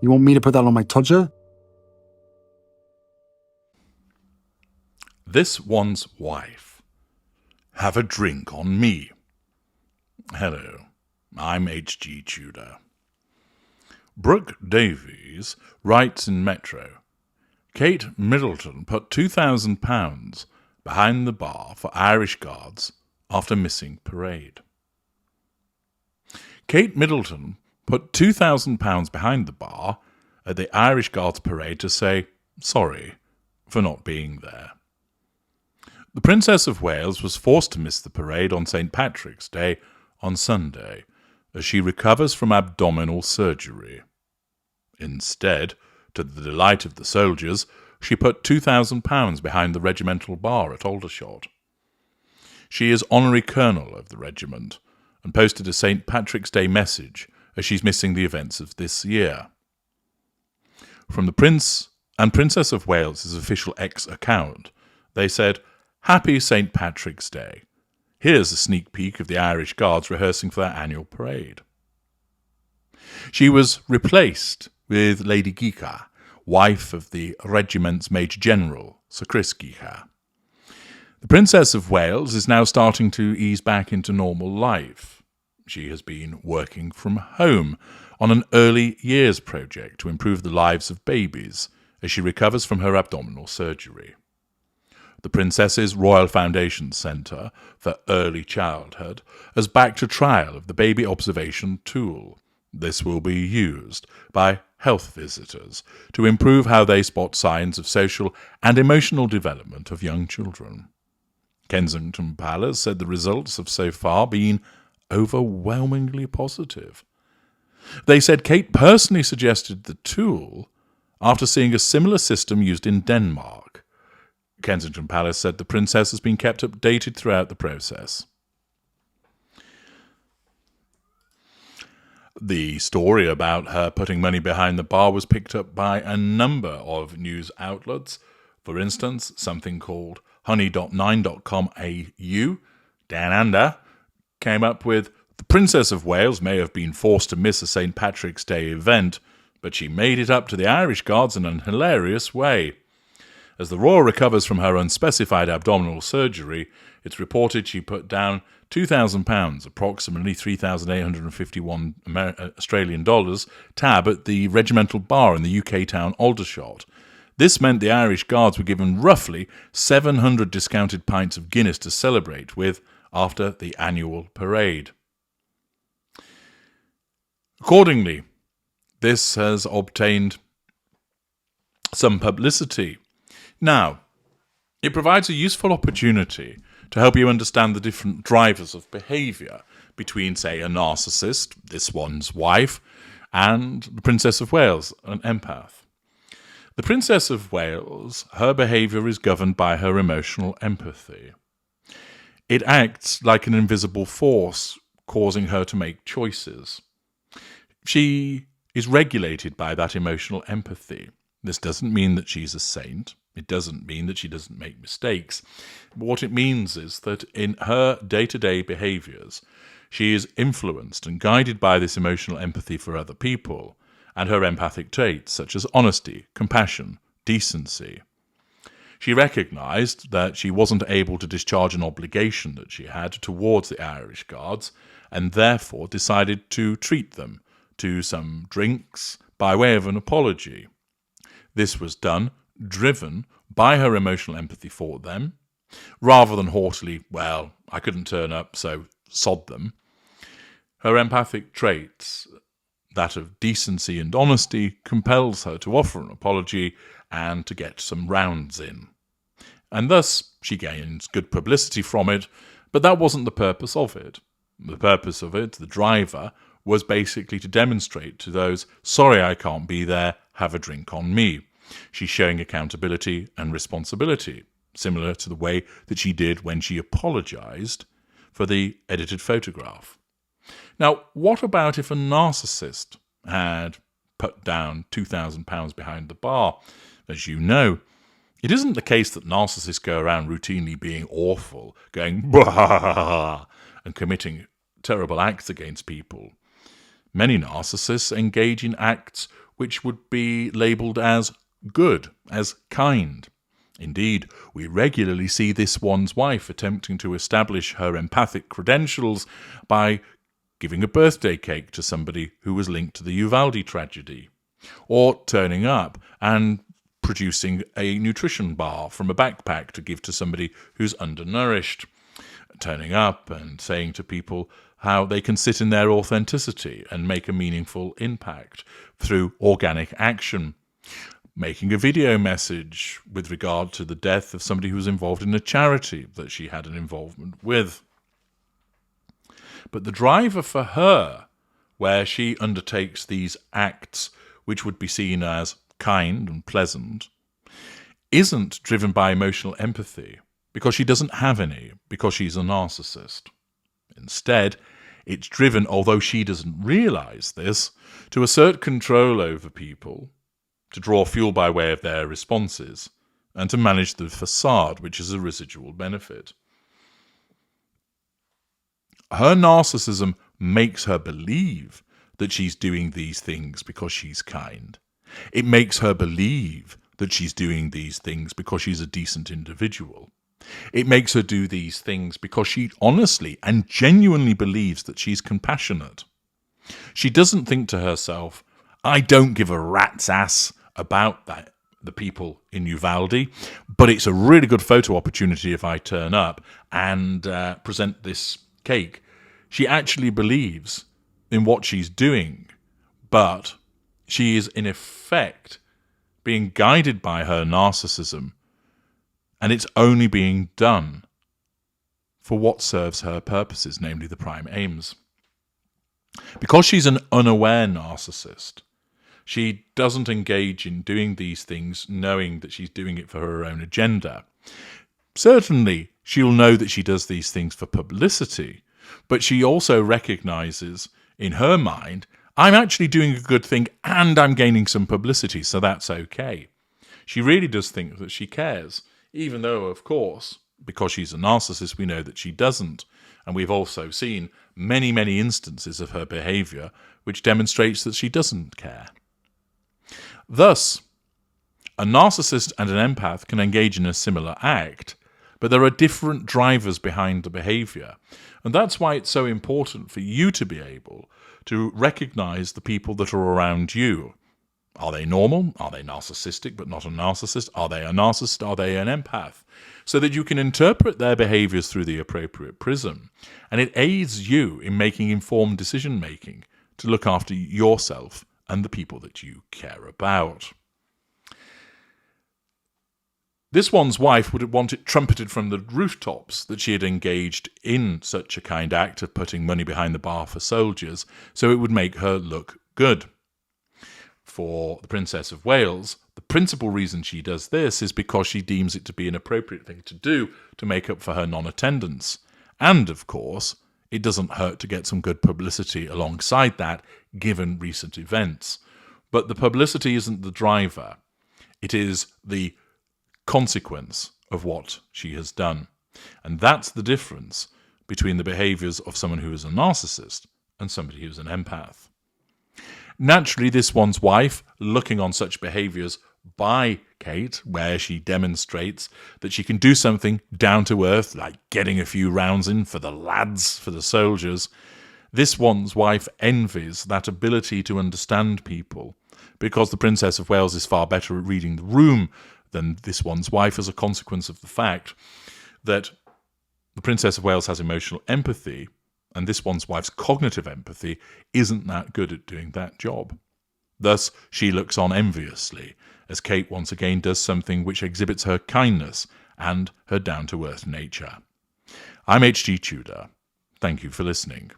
You want me to put that on my todger? This one's wife. Have a drink on me. Hello, I'm HG Tudor. Brooke Davies writes in Metro, Kate Middleton put £2,000 behind the bar for Irish Guards after missing parade. Kate Middleton put £2,000 behind the bar at the Irish Guards parade to say sorry for not being there. The Princess of Wales was forced to miss the parade on St. Patrick's Day on Sunday as she recovers from abdominal surgery. Instead, to the delight of the soldiers, she put £2,000 behind the regimental bar at Aldershot. She is honorary colonel of the regiment and posted a St. Patrick's Day message as she's missing the events of this year. From the Prince and Princess of Wales' official X account, they said, Happy St. Patrick's Day. Here's a sneak peek of the Irish Guards rehearsing for their annual parade. She was replaced with Lady Geeka, wife of the regiment's Major General, Sir Chris Geeka. The Princess of Wales is now starting to ease back into normal life. She has been working from home on an early years project to improve the lives of babies as she recovers from her abdominal surgery. The Princess's Royal Foundation Centre for Early Childhood has backed a trial of the baby observation tool. This will be used by health visitors to improve how they spot signs of social and emotional development of young children. Kensington Palace said the results have so far been overwhelmingly positive. They said Kate personally suggested the tool after seeing a similar system used in Denmark. Kensington Palace said the princess has been kept updated throughout the process. The story about her putting money behind the bar was picked up by a number of news outlets. For instance, something called honey.9.com.au, Dan Ander, came up with, the Princess of Wales may have been forced to miss a St. Patrick's Day event, but she made it up to the Irish Guards in an hilarious way. As the royal recovers from her unspecified abdominal surgery, it's reported she put down £2,000, approximately 3,851 Australian dollars, tab at the regimental bar in the UK town Aldershot. This meant the Irish Guards were given roughly 700 discounted pints of Guinness to celebrate with after the annual parade. Accordingly, this has obtained some publicity. Now, it provides a useful opportunity to help you understand the different drivers of behaviour between, say, a narcissist, this one's wife, and the Princess of Wales, an empath. The Princess of Wales, her behaviour is governed by her emotional empathy. It acts like an invisible force, causing her to make choices. She is regulated by that emotional empathy. This doesn't mean that she's a saint. It doesn't mean that she doesn't make mistakes. What it means is that in her day-to-day behaviours, she is influenced and guided by this emotional empathy for other people and her empathic traits such as honesty, compassion, decency. She recognised that she wasn't able to discharge an obligation that she had towards the Irish Guards and therefore decided to treat them to some drinks by way of an apology. This was done driven by her emotional empathy for them, rather than haughtily, well, I couldn't turn up, so sod them. Her empathic traits, that of decency and honesty, compels her to offer an apology and to get some rounds in. And thus she gains good publicity from it, but that wasn't the purpose of it. The purpose of it, the driver, was basically to demonstrate to those, sorry I can't be there, have a drink on me. She's showing accountability and responsibility, similar to the way that she did when she apologised for the edited photograph. Now, what about if a narcissist had put down £2,000 behind the bar? As you know, it isn't the case that narcissists go around routinely being awful, going bah, and committing terrible acts against people. Many narcissists engage in acts which would be labelled as good, as kind. Indeed, we regularly see this one's wife attempting to establish her empathic credentials by giving a birthday cake to somebody who was linked to the Uvalde tragedy, or turning up and producing a nutrition bar from a backpack to give to somebody who's undernourished, turning up and saying to people how they can sit in their authenticity and make a meaningful impact through organic action, making a video message with regard to the death of somebody who was involved in a charity that she had an involvement with. But the driver for her, where she undertakes these acts which would be seen as kind and pleasant, isn't driven by emotional empathy, because she doesn't have any, because she's a narcissist. Instead, it's driven, although she doesn't realise this, to assert control over people, to draw fuel by way of their responses, and to manage the facade, which is a residual benefit. Her narcissism makes her believe that she's doing these things because she's kind. It makes her believe that she's doing these things because she's a decent individual. It makes her do these things because she honestly and genuinely believes that she's compassionate. She doesn't think to herself, I don't give a rat's ass about the people in Uvalde, but it's a really good photo opportunity if I turn up and present this cake. She actually believes in what she's doing, but she is in effect being guided by her narcissism, and it's only being done for what serves her purposes, namely the prime aims. Because she's an unaware narcissist, she doesn't engage in doing these things knowing that she's doing it for her own agenda. Certainly, she'll know that she does these things for publicity, but she also recognizes in her mind, I'm actually doing a good thing and I'm gaining some publicity, so that's okay. She really does think that she cares, even though, of course, because she's a narcissist, we know that she doesn't. And we've also seen many, many instances of her behaviour which demonstrates that she doesn't care. Thus, a narcissist and an empath can engage in a similar act, but there are different drivers behind the behaviour. And that's why it's so important for you to be able to recognise the people that are around you. Are they normal? Are they narcissistic but not a narcissist? Are they a narcissist? Are they an empath? So that you can interpret their behaviours through the appropriate prism. And it aids you in making informed decision-making to look after yourself and the people that you care about. This one's wife would want it trumpeted from the rooftops that she had engaged in such a kind act of putting money behind the bar for soldiers, so it would make her look good. For the Princess of Wales, the principal reason she does this is because she deems it to be an appropriate thing to do to make up for her non-attendance. And, of course, it doesn't hurt to get some good publicity alongside that, given recent events. But the publicity isn't the driver. It is the consequence of what she has done. And that's the difference between the behaviours of someone who is a narcissist and somebody who's an empath. Naturally, this one's wife, looking on such behaviours by Kate, where she demonstrates that she can do something down to earth, like getting a few rounds in for the lads, for the soldiers, this one's wife envies that ability to understand people, because the Princess of Wales is far better at reading the room than this one's wife, as a consequence of the fact that the Princess of Wales has emotional empathy, and this one's wife's cognitive empathy isn't that good at doing that job. Thus, she looks on enviously as Kate once again does something which exhibits her kindness and her down-to-earth nature. I'm HG Tudor. Thank you for listening.